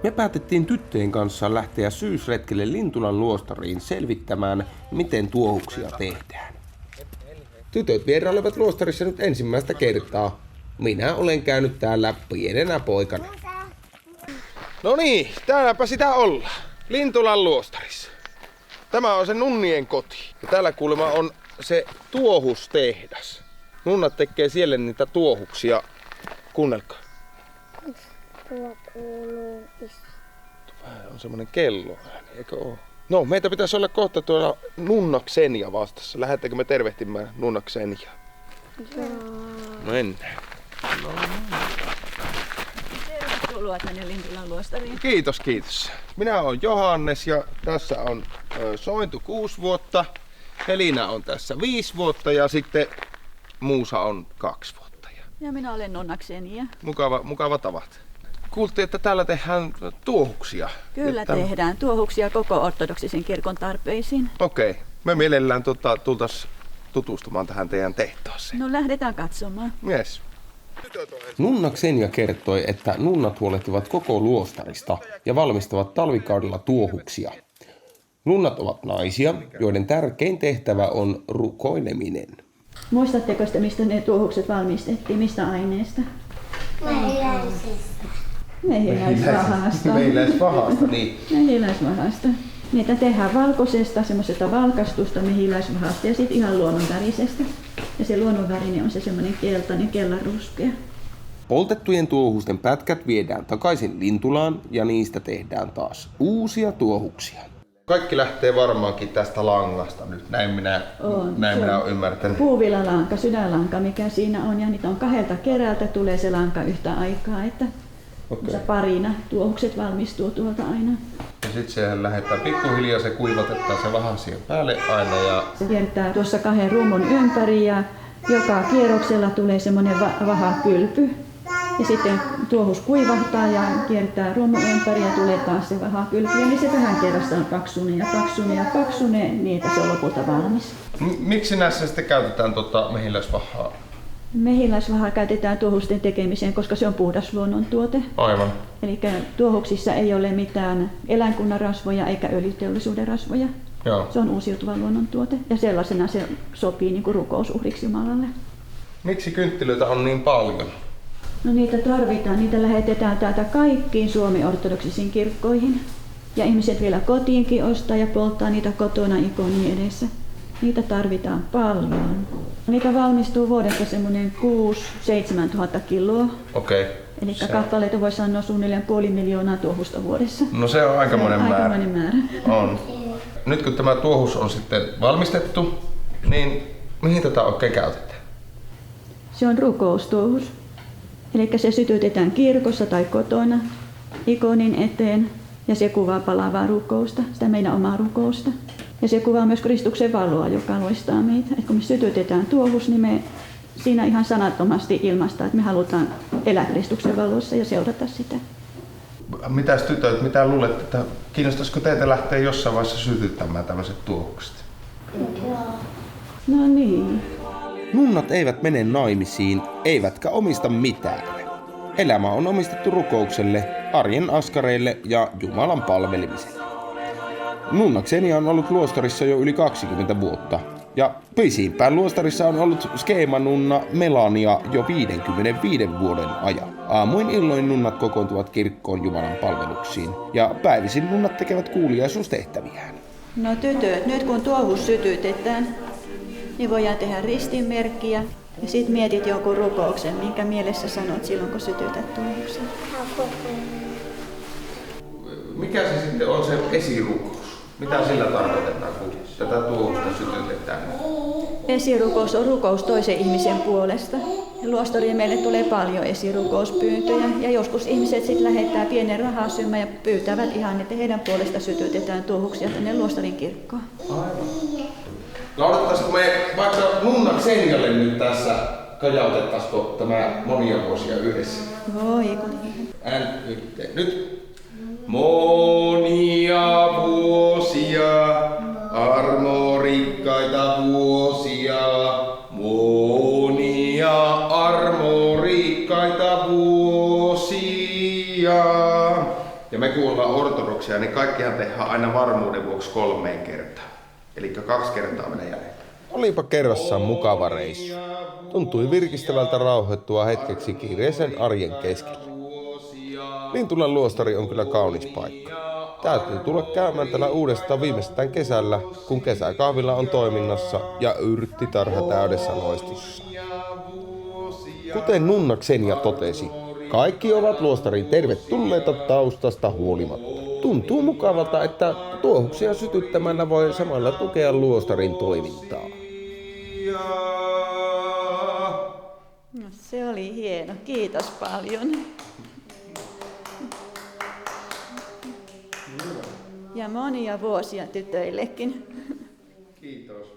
Me päätettiin tyttöjen kanssa lähteä syysretkelle Lintulan luostariin selvittämään, miten tuohuksia tehdään. Tytöt vierailevat luostarissa nyt ensimmäistä kertaa. Minä olen käynyt täällä pienenä poikana. No niin, täälläpä sitä ollaan. Lintulan luostarissa. Tämä on se nunnien koti. Ja täällä kuulemma on se tuohustehdas. Nunnat tekee siellä niitä tuohuksia. Kuunnelkaa. Tuo kuuluu Vähän on semmonen kello ääni, eikö oo? No, meitä pitäisi olla kohta tuolla Nunna Xenia vastassa. Lähdettekö me tervehtimään Nunna Xenia? Joo. Mennään. Tervetuloa tänne Lintulan luostariin. Kiitos, kiitos. Minä olen Johannes ja tässä on Sointu 6 vuotta. Helina on tässä 5 vuotta ja sitten Muusa on 2 vuotta. Ja minä olen Nonna Xenia. Mukava tavat. Kuultiin, että täällä tehdään tuohuksia. Kyllä tehdään tuohuksia koko ortodoksisen kirkon tarpeisiin. Okei. Me mielellään tultaisiin tutustumaan tähän teidän tehtaaseen. No lähdetään katsomaan. Yes. Nunna Xenia kertoi, että nunnat huolehtivat koko luostarista ja valmistavat talvikaudella tuohuksia. Nunnat ovat naisia, joiden tärkein tehtävä on rukoileminen. Muistatteko sitä, mistä ne tuohukset valmistettiin? Mistä aineesta? Mehiläisvahasta. Mehiläisvahasta, niin. Mehiläisvahasta. Niitä tehdään valkoisesta, semmoisesta valkastusta mehiläisvahasta ja sitten ihan luonnonvärisestä. Ja se luonnonvärinen on se semmoinen keltainen, kellanruskea. Poltettujen tuohusten pätkät viedään takaisin Lintulaan ja niistä tehdään taas uusia tuohuksia. Kaikki lähtee varmaankin tästä langasta nyt, näin minä olen ymmärtänyt. Puuvillalanka, sydänlanka, mikä siinä on, ja niitä on 2 kerältä tulee se lanka yhtä aikaa, että parina tuohukset valmistuu tuolta aina. Ja sitten se lähdetään pikkuhiljaa, se kuivatetaan se vaha siihen päälle aina. Ja se kiertää tuossa 2 rumun ympäri ja joka kierroksella tulee semmoinen vahakylpy. Ja sitten tuohus kuivahtaa ja kiertää rumun ympäri ja tulee taas se vahakylpy. Ja niin se vähän kerrasta on paksunen ja paksunen ja paksunen, niin että se on lopulta valmis. Miksi näissä sitten käytetään mehiläisvahaa? Mehiläisvahaa käytetään tuohusten tekemiseen, koska se on puhdas luonnontuote. Aivan. Eli tuohuksissa ei ole mitään eläinkunnan rasvoja eikä öljyteollisuuden rasvoja. Joo. Se on uusiutuva luonnontuote ja sellaisena se sopii niin kuin rukousuhriksi Jumalalle. Miksi kynttilöitä on niin paljon? No niitä tarvitaan, niitä lähetetään täältä kaikkiin Suomen ortodoksisiin kirkkoihin. Ja ihmiset vielä kotiinkin ostaa ja polttaa niitä kotona ikonin edessä. Niitä tarvitaan paljon. Niitä valmistuu vuodessa semmoinen 6-7 tuhatta kiloa. Okei. Eli kappaleita voi sanoa suunnilleen 500 000 tuohusta vuodessa. No se on aikamoinen määrä. Aikamoinen määrä. On. Nyt kun tämä tuohus on sitten valmistettu, niin mihin tätä oikein käytetään? Se on rukoustuohus. Eli se sytytetään kirkossa tai kotona ikonin eteen ja se kuvaa palavaa rukousta, sitä meidän omaa rukousta. Ja se kuvaa myös Kristuksen valoa, joka loistaa meitä. Et kun me sytytetään tuohus, niin me siinä ihan sanattomasti ilmaistaan, että me halutaan elää Kristuksen valossa ja seurata sitä. Mitäs tytöt, mitä luulette, että kiinnostaisiko teitä lähteä jossain vaiheessa sytyttämään tämmöiset tuohukset? No niin. Nunnat eivät mene naimisiin, eivätkä omista mitään. Elämä on omistettu rukoukselle, arjen askareille ja Jumalan palvelemiselle. Nunna Xenia on ollut luostarissa jo yli 20 vuotta. Ja pisimpään luostarissa on ollut skeemanunna Melania jo 55 vuoden ajan. Aamuin illoin nunnat kokoontuvat kirkkoon Jumalan palveluksiin ja päivisin nunnat tekevät kuuliaisuustehtäviään. No tytöt, nyt kun tuohus sytytetään, niin voidaan tehdä ristinmerkkiä ja sit mietit jonkun rukouksen, minkä mielessä sanot silloin kun sytytät tuohuksen. Mikä se sitten on se esirukous? Mitä sillä tarkoitetaan, kun tätä tuohusta sytytetään? Esirukous on rukous toisen ihmisen puolesta. Luostariin meille tulee paljon esirukouspyyntöjä ja joskus ihmiset sitten lähettää pienen rahasumman ja pyytävät ihan, että heidän puolesta sytytetään tuohuksia tänne luostarin kirkkoon. Aivan. Laudattaisiko me vaikka Nunna Xenialle nyt tässä, kajautettaisiko tämä monia vuosia yhdessä? Voi kun Nyt. Monia vuosia, armorikkaita vuosia, monia armorikkaita vuosia. Ja me kun ollaan ortodoksia, niin kaikkihan tehdään aina varmuuden vuoksi 3 kertaa. Eli 2 kertaa vielä jäljellä. Olipa kerrassaan mukava reissu. Tuntui virkistävältä rauhoittua hetkeksi kiireisen arjen keskellä. Lintulan luostari on kyllä kaunis paikka. Täytyy tulla käymään täällä uudestaan viimeistään kesällä, kun kesäkahvila on toiminnassa ja yrttitarha täydessä loistossa. Kuten nunna Xenia totesi, kaikki ovat luostariin tervetulleita taustasta huolimatta. Tuntuu mukavalta, että tuohuksia sytyttämällä voi samalla tukea luostarin toimintaa. No, se oli hieno. Kiitos paljon. Ja monia vuosia tytöillekin. Kiitos.